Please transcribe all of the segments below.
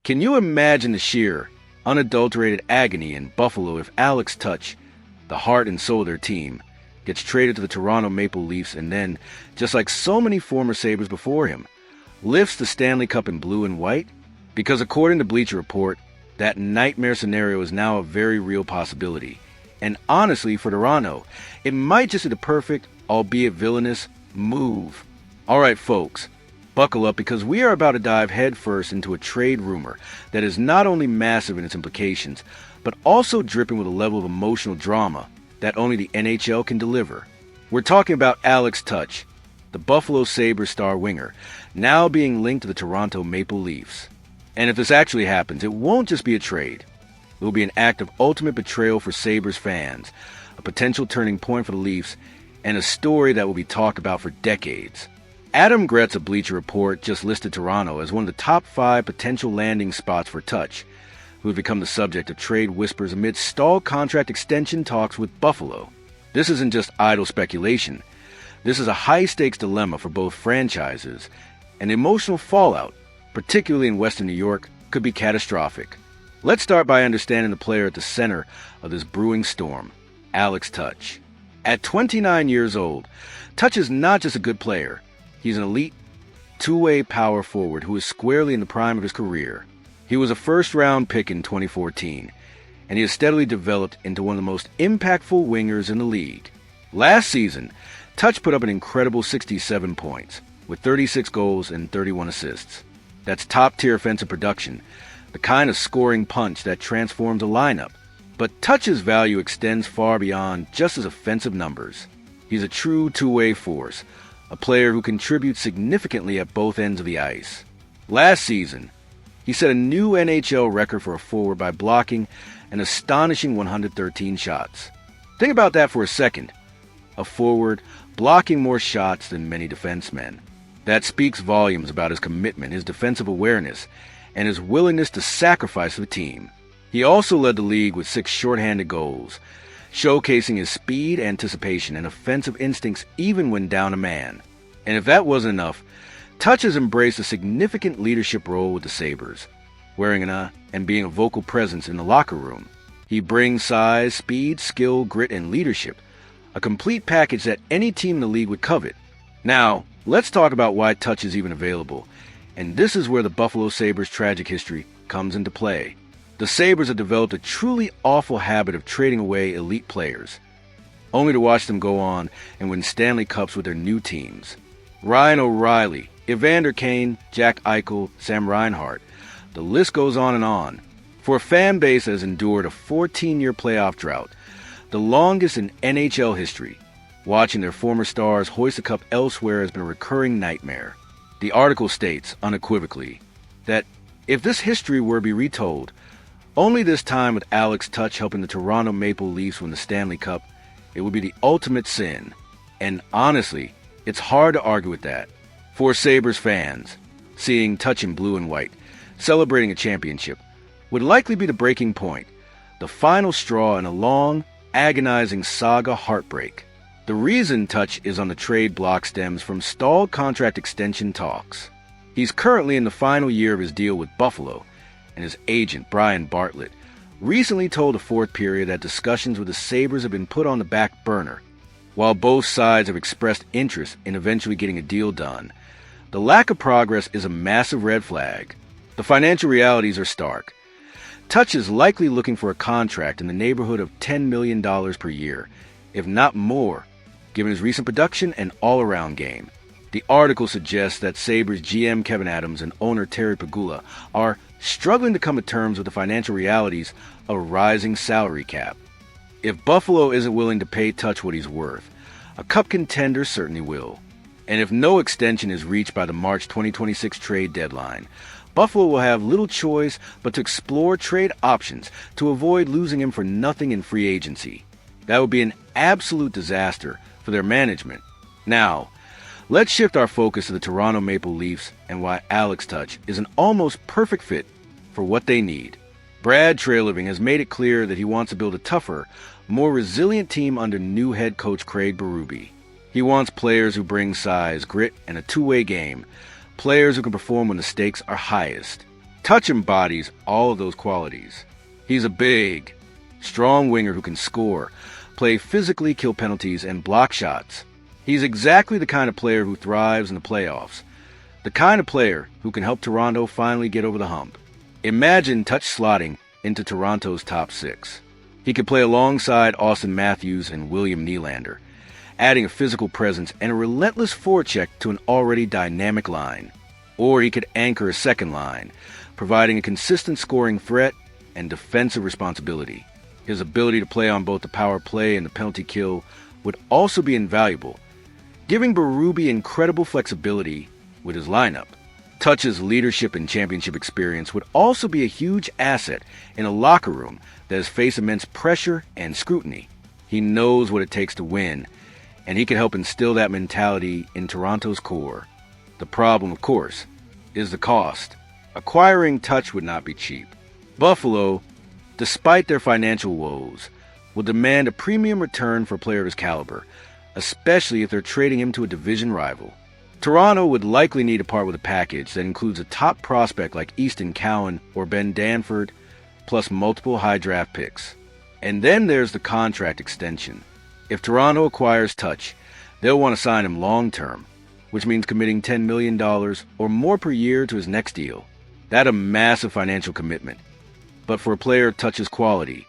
Can you imagine the sheer, unadulterated agony in Buffalo if Alex Tuch, the heart and soul of their team, gets traded to the Toronto Maple Leafs and then, just like so many former Sabres before him, lifts the Stanley Cup in blue and white? Because according to Bleacher Report, that nightmare scenario is now a very real possibility. And honestly, for Toronto, it might just be the perfect, albeit villainous, move. All right, folks, buckle up because we are about to dive headfirst into a trade rumor that is not only massive in its implications, but also dripping with a level of emotional drama that only the NHL can deliver. We're talking about Alex Tuch, the Buffalo Sabres star winger, now being linked to the Toronto Maple Leafs. And if this actually happens, it won't just be a trade. It will be an act of ultimate betrayal for Sabres fans, a potential turning point for the Leafs, and a story that will be talked about for decades. Adam Gretz of Bleacher Report just listed Toronto as one of the top 5 potential landing spots for Tuch, who had become the subject of trade whispers amid stalled contract extension talks with Buffalo. This isn't just idle speculation. This is a high-stakes dilemma for both franchises, and the emotional fallout, particularly in Western New York, could be catastrophic. Let's start by understanding the player at the center of this brewing storm, Alex Tuch. At 29 years old, Tuch is not just a good player. He's an elite, two-way power forward who is squarely in the prime of his career. He was a first-round pick in 2014, and he has steadily developed into one of the most impactful wingers in the league. Last season, Tuch put up an incredible 67 points, with 36 goals and 31 assists. That's top-tier offensive production, the kind of scoring punch that transforms a lineup. But Tuch's value extends far beyond just his offensive numbers. He's a true two-way force, a player who contributes significantly at both ends of the ice. Last season, he set a new NHL record for a forward by blocking an astonishing 113 shots. Think about that for a second. A forward blocking more shots than many defensemen. That speaks volumes about his commitment, his defensive awareness, and his willingness to sacrifice for the team. He also led the league with 6 shorthanded goals, showcasing his speed, anticipation, and offensive instincts even when down a man. And if that wasn't enough, Tuch has embraced a significant leadership role with the Sabres, wearing and being a vocal presence in the locker room. He brings size, speed, skill, grit, and leadership, a complete package that any team in the league would covet. Now, let's talk about why Tuch is even available, and this is where the Buffalo Sabres' tragic history comes into play. The Sabres have developed a truly awful habit of trading away elite players, only to watch them go on and win Stanley Cups with their new teams. Ryan O'Reilly, Evander Kane, Jack Eichel, Sam Reinhart. The list goes on and on. For a fan base that has endured a 14-year playoff drought, the longest in NHL history, watching their former stars hoist the cup elsewhere has been a recurring nightmare. The article states, unequivocally, that if this history were to be retold, only this time with Alex Tuch helping the Toronto Maple Leafs win the Stanley Cup, it would be the ultimate sin. And honestly, it's hard to argue with that. For Sabres fans, seeing Tuch in blue and white, celebrating a championship, would likely be the breaking point, the final straw in a long, agonizing saga heartbreak. The reason Tuch is on the trade block stems from stalled contract extension talks. He's currently in the final year of his deal with Buffalo, and his agent, Brian Bartlett, recently told the Fourth Period that discussions with the Sabres have been put on the back burner. While both sides have expressed interest in eventually getting a deal done, the lack of progress is a massive red flag. The financial realities are stark. Tuch is likely looking for a contract in the neighborhood of $10 million per year, if not more, given his recent production and all-around game. The article suggests that Sabres GM Kevin Adams and owner Terry Pegula are struggling to come to terms with the financial realities of a rising salary cap. If Buffalo isn't willing to pay Tuch what he's worth, a cup contender certainly will. And if no extension is reached by the March 2026 trade deadline, Buffalo will have little choice but to explore trade options to avoid losing him for nothing in free agency. That would be an absolute disaster for their management. Now, let's shift our focus to the Toronto Maple Leafs and why Alex Tuch is an almost perfect fit for what they need. Brad Treliving has made it clear that he wants to build a tougher, more resilient team under new head coach Craig Berube. He wants players who bring size, grit, and a two-way game, players who can perform when the stakes are highest. Tuch embodies all of those qualities. He's a big, strong winger who can score, play physically, kill penalties, and block shots. He's exactly the kind of player who thrives in the playoffs. The kind of player who can help Toronto finally get over the hump. Imagine Tuch slotting into Toronto's top six. He could play alongside Auston Matthews and William Nylander, adding a physical presence and a relentless forecheck to an already dynamic line. Or he could anchor a second line, providing a consistent scoring threat and defensive responsibility. His ability to play on both the power play and the penalty kill would also be invaluable, giving Berube incredible flexibility with his lineup. Tuch's leadership and championship experience would also be a huge asset in a locker room that has faced immense pressure and scrutiny. He knows what it takes to win, and he can help instill that mentality in Toronto's core. The problem, of course, is the cost. Acquiring Tuch would not be cheap. Buffalo, despite their financial woes, will demand a premium return for a player of his caliber, especially if they're trading him to a division rival. Toronto would likely need to part with a package that includes a top prospect like Easton Cowan or Ben Danford, plus multiple high draft picks. And then there's the contract extension. If Toronto acquires Tuch, they'll want to sign him long-term, which means committing $10 million or more per year to his next deal. That's a massive financial commitment. But for a player of Tuch's quality,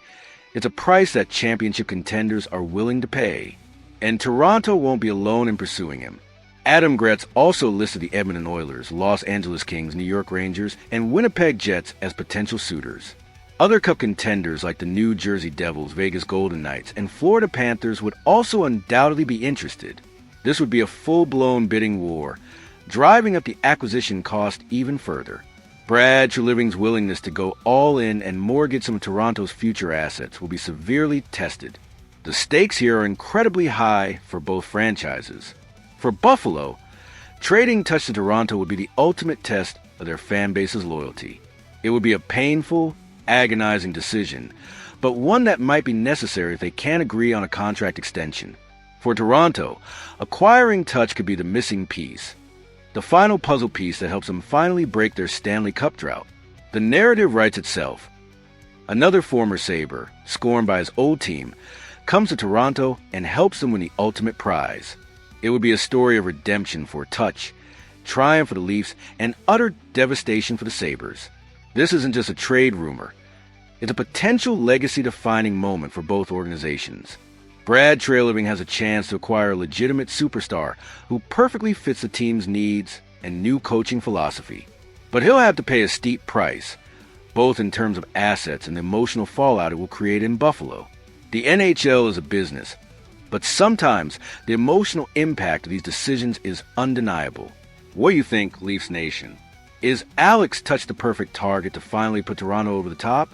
it's a price that championship contenders are willing to pay. And Toronto won't be alone in pursuing him. Adam Gretz also listed the Edmonton Oilers, Los Angeles Kings, New York Rangers, and Winnipeg Jets as potential suitors. Other Cup contenders like the New Jersey Devils, Vegas Golden Knights, and Florida Panthers would also undoubtedly be interested. This would be a full-blown bidding war, driving up the acquisition cost even further. Brad Treliving's willingness to go all in and mortgage some of Toronto's future assets will be severely tested. The stakes here are incredibly high for both franchises. For Buffalo, trading Tuch to Toronto would be the ultimate test of their fan base's loyalty. It would be a painful, agonizing decision, but one that might be necessary if they can't agree on a contract extension. For Toronto, acquiring Tuch could be the missing piece, the final puzzle piece that helps them finally break their Stanley Cup drought. The narrative writes itself. Another former Sabre, scorned by his old team, comes to Toronto and helps them win the ultimate prize. It would be a story of redemption for Tuch, triumph for the Leafs, and utter devastation for the Sabres. This isn't just a trade rumor. It's a potential legacy-defining moment for both organizations. Brad Treliving has a chance to acquire a legitimate superstar who perfectly fits the team's needs and new coaching philosophy. But he'll have to pay a steep price, both in terms of assets and the emotional fallout it will create in Buffalo. The NHL is a business, but sometimes the emotional impact of these decisions is undeniable. What do you think, Leafs Nation? Is Alex Tuch the perfect target to finally put Toronto over the top?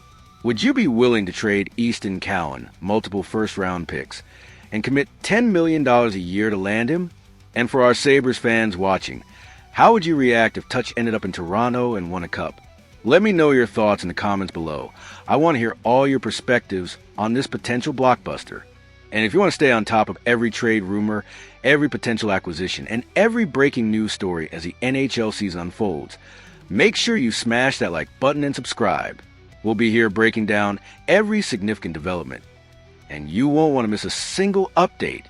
Would you be willing to trade Easton Cowan, multiple first-round picks, and commit $10 million a year to land him? And for our Sabres fans watching, how would you react if Tuch ended up in Toronto and won a cup? Let me know your thoughts in the comments below. I want to hear all your perspectives on this potential blockbuster. And if you want to stay on top of every trade rumor, every potential acquisition, and every breaking news story as the NHL season unfolds, make sure you smash that like button and subscribe. We'll be here breaking down every significant development, and you won't want to miss a single update